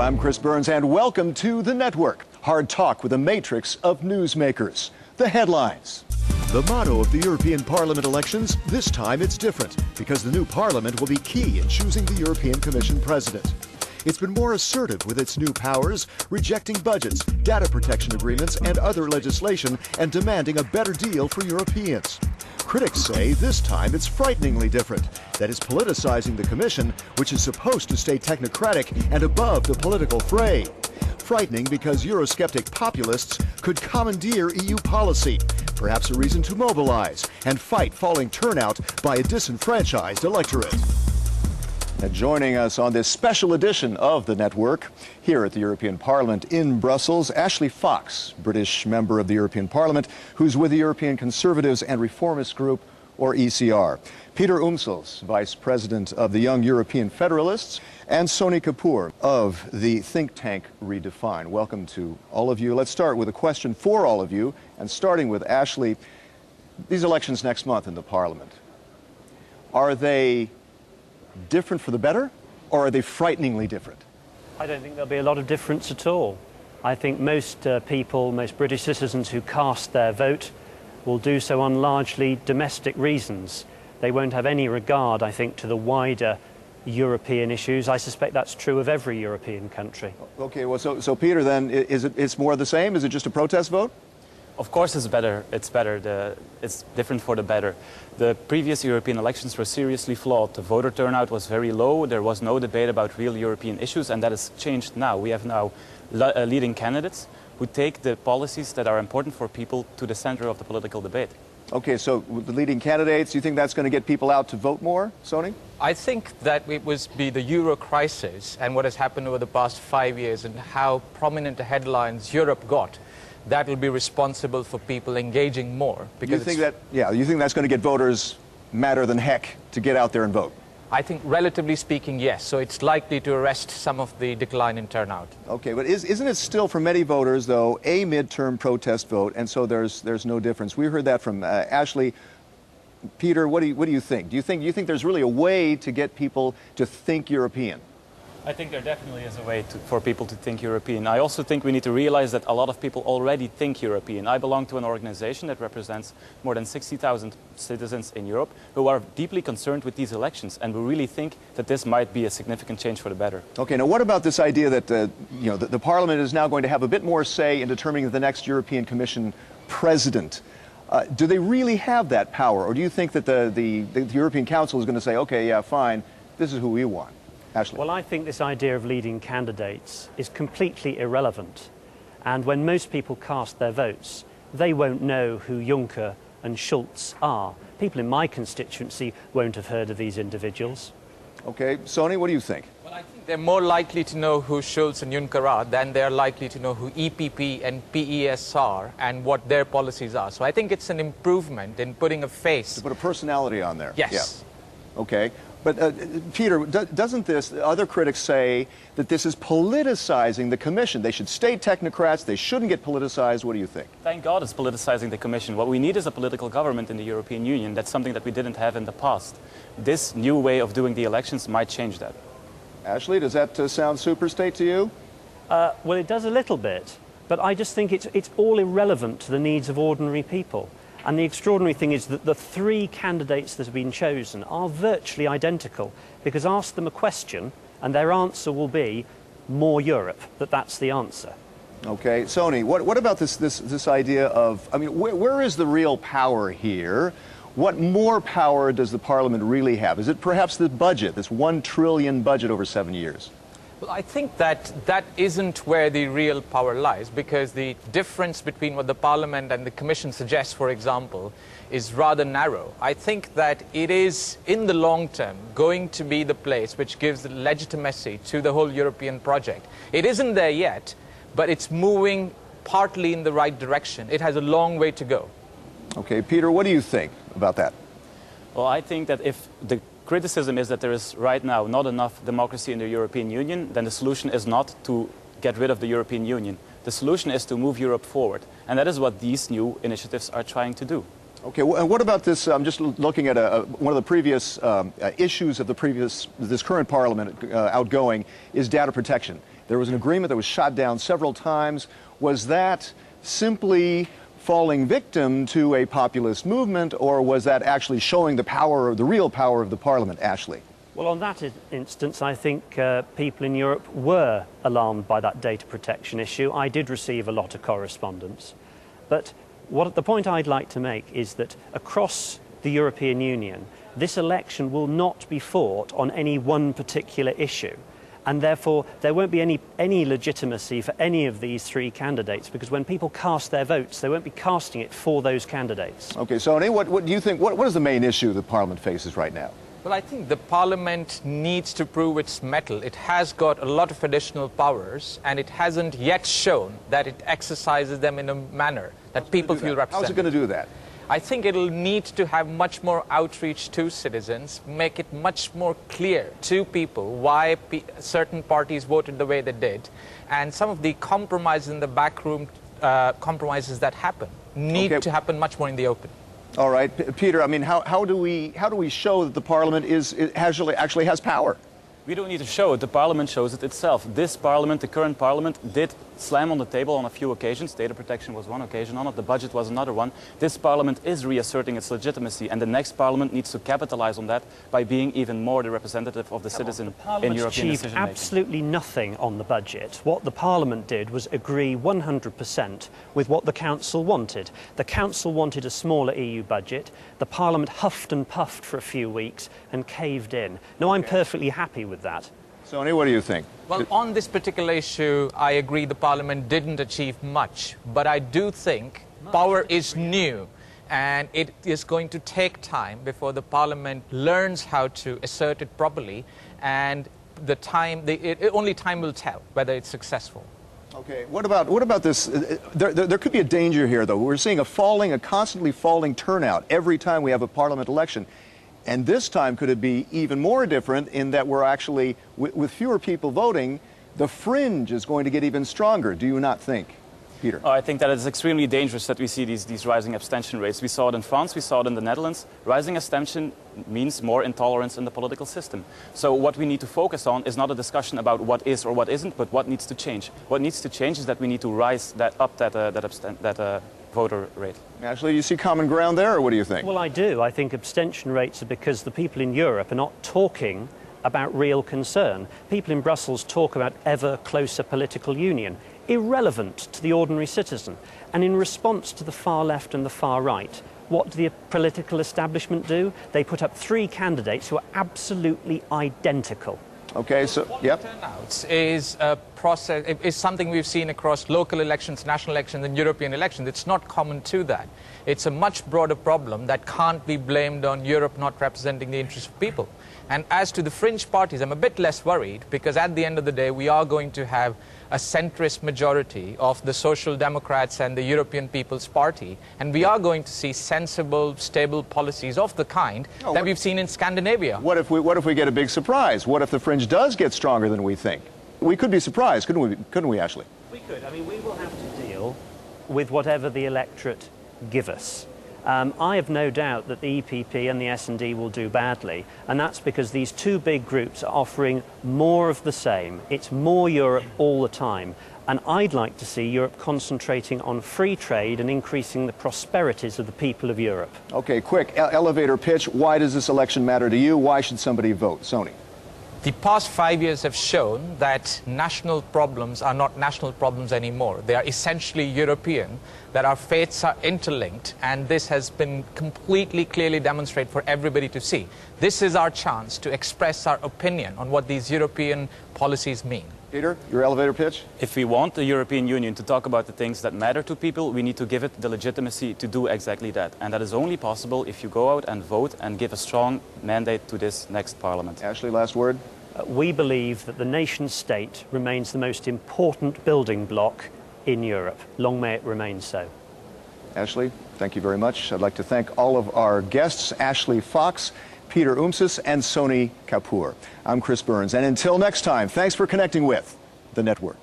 I'm Chris Burns, and welcome to The Network. Hard talk with a matrix of newsmakers. The headlines. The motto of the European Parliament elections, this time it's different, because the new Parliament will be key in choosing the European Commission president. It's been more assertive with its new powers, rejecting budgets, data protection agreements, and other legislation, and demanding a better deal for Europeans. Critics say this time it's frighteningly different. That is politicizing the Commission, which is supposed to stay technocratic and above the political fray. Frightening because Eurosceptic populists could commandeer EU policy, perhaps a reason to mobilize and fight falling turnout by a disenfranchised electorate. And joining us on this special edition of The Network, here at the European Parliament in Brussels, Ashley Fox, British member of the European Parliament, who's with the European Conservatives and Reformist Group, or ECR. Peter Umsels, Vice President of the Young European Federalists, and Sony Kapoor of the think tank Redefine. Welcome to all of you. Let's start with a question for all of you, and starting with Ashley. These elections next month in the Parliament, are they different for the better, or are they frighteningly different? I don't think there'll be a lot of difference at all. I think most people, most British citizens who cast their vote will do so on largely domestic reasons. They won't have any regard, I think, to the wider European issues. I suspect that's true of every European country. Okay, well, so Peter, then, it's more the same? Is it just a protest vote? Of course it's better. It's different for the better. The previous European elections were seriously flawed. The voter turnout was very low. There was no debate about real European issues, and that has changed now. We have now leading candidates who take the policies that are important for people to the center of the political debate. Okay, so with the leading candidates, you think that's going to get people out to vote more, Sony? I think that it was the Euro crisis and what has happened over the past 5 years and how prominent the headlines Europe got. That will be responsible for people engaging more. Because you think that's going to get voters madder than heck to get out there and vote? I think, relatively speaking, yes. So it's likely to arrest some of the decline in turnout. Okay, but isn't it still, for many voters, though, a midterm protest vote, and so there's no difference? We heard that from Ashley. Peter, what do you think? Do you think there's really a way to get people to think European? I think there definitely is a way for people to think European. I also think we need to realize that a lot of people already think European. I belong to an organization that represents more than 60,000 citizens in Europe who are deeply concerned with these elections, and we really think that this might be a significant change for the better. Okay, now what about this idea that the Parliament is now going to have a bit more say in determining the next European Commission president? Do they really have that power, or do you think that the European Council is going to say, okay, yeah, fine, this is who we want? Ashley. Well, I think this idea of leading candidates is completely irrelevant. And when most people cast their votes, they won't know who Juncker and Schulz are. People in my constituency won't have heard of these individuals. Okay, Sony, what do you think? Well, I think they're more likely to know who Schulz and Juncker are than they're likely to know who EPP and PES are and what their policies are. So I think it's an improvement in putting a face. To put a personality on there. Yes. Yeah. Okay. But, Peter, doesn't other critics say that this is politicizing the Commission? They should stay technocrats, they shouldn't get politicized. What do you think? Thank God it's politicizing the Commission. What we need is a political government in the European Union. That's something that we didn't have in the past. This new way of doing the elections might change that. Ashley, does that sound super state to you? Well, it does a little bit, but I just think it's all irrelevant to the needs of ordinary people. And the extraordinary thing is that the three candidates that have been chosen are virtually identical, because ask them a question and their answer will be more Europe, that's the answer. Okay, Sony, what about this idea of, I mean, where is the real power here? What more power does the Parliament really have? Is it perhaps the budget, this $1 trillion budget over 7 years? Well, I think that isn't where the real power lies, because the difference between what the Parliament and the Commission suggests, for example, is rather narrow. I think that it is, in the long term, going to be the place which gives legitimacy to the whole European project. It isn't there yet, but it's moving partly in the right direction. It has a long way to go. Okay, Peter, what do you think about that? Well, I think that if the criticism is that there is right now not enough democracy in the European Union, then the solution is not to get rid of the European Union. The solution is to move Europe forward, and that is what these new initiatives are trying to do. Okay, and what about this? I'm just looking at one of the previous issues of this current Parliament outgoing is data protection. There was an agreement that was shot down several times. Was that simply falling victim to a populist movement, or was that actually showing the power, the real power of the Parliament, Ashley? Well, on that instance, I think people in Europe were alarmed by that data protection issue. I did receive a lot of correspondence. But the point I'd like to make is that across the European Union, this election will not be fought on any one particular issue. And therefore, there won't be any legitimacy for any of these three candidates, because when people cast their votes, they won't be casting it for those candidates. Okay, Sony, what do you think, what is the main issue the Parliament faces right now? Well, I think the Parliament needs to prove its mettle. It has got a lot of additional powers, and it hasn't yet shown that it exercises them in a manner that people feel represented. How is it going to do that? I think it'll need to have much more outreach to citizens, make it much more clear to people why certain parties voted the way they did, and some of the compromises in the backroom compromises that happen need to happen much more in the open. All right, Peter, I mean, how do we show that the Parliament actually has power? We don't need to show it. The Parliament shows it itself. This Parliament, the current Parliament, did slam on the table on a few occasions. Data protection was one occasion on it. The budget was another one. This Parliament is reasserting its legitimacy, and the next Parliament needs to capitalize on that by being even more the representative of the citizen in European decision-making. Absolutely nothing on the budget. What the Parliament did was agree 100% with what the Council wanted. The Council wanted a smaller EU budget. The Parliament huffed and puffed for a few weeks and caved in. Now, I'm perfectly happy with that. Sony, what do you think? Well, on this particular issue, I agree the Parliament didn't achieve much, but I do think power is new, and it is going to take time before the Parliament learns how to assert it properly, and only time will tell whether it's successful. Okay, what about this? There could be a danger here, though. We're seeing a constantly falling turnout every time we have a Parliament election. And this time, could it be even more different in that we're actually, with fewer people voting, the fringe is going to get even stronger, do you not think, Peter? Oh, I think that it's extremely dangerous that we see these rising abstention rates. We saw it in France, we saw it in the Netherlands. Rising abstention means more intolerance in the political system. So what we need to focus on is not a discussion about what is or what isn't, but what needs to change. What needs to change is that we need to rise that voter rate. Ashley, do you see common ground there, or what do you think? Well, I do. I think abstention rates are because the people in Europe are not talking about real concern. People in Brussels talk about ever closer political union, irrelevant to the ordinary citizen. And in response to the far left and the far right, what do the political establishment do? They put up three candidates who are absolutely identical. Okay, so, yep. Turnouts is a process, is something we've seen across local elections, national elections, and European elections. It's not common to that. It's a much broader problem that can't be blamed on Europe not representing the interests of people. And as to the fringe parties, I'm a bit less worried, because at the end of the day, we are going to have a centrist majority of the Social Democrats and the European People's Party, and we are going to see sensible, stable policies of the kind that we've seen in Scandinavia. What if we get a big surprise? What if the fringe does get stronger than we think? We could be surprised, couldn't we, Ashley? We could. I mean, we will have to deal with whatever the electorate give us. I have no doubt that the EPP and the S&D will do badly, and that's because these two big groups are offering more of the same. It's more Europe all the time, and I'd like to see Europe concentrating on free trade and increasing the prosperities of the people of Europe. Okay, quick elevator pitch. Why does this election matter to you? Why should somebody vote? Sony. The past 5 years have shown that national problems are not national problems anymore. They are essentially European, that our fates are interlinked, and this has been completely clearly demonstrated for everybody to see. This is our chance to express our opinion on what these European policies mean. Peter, your elevator pitch? If we want the European Union to talk about the things that matter to people, we need to give it the legitimacy to do exactly that. And that is only possible if you go out and vote and give a strong mandate to this next parliament. Ashley, last word? We believe that the nation state remains the most important building block in Europe. Long may it remain so. Ashley, thank you very much. I'd like to thank all of our guests, Ashley Fox, Peter Oumtsos, and Sony Kapoor. I'm Chris Burns, and until next time, thanks for connecting with The Network.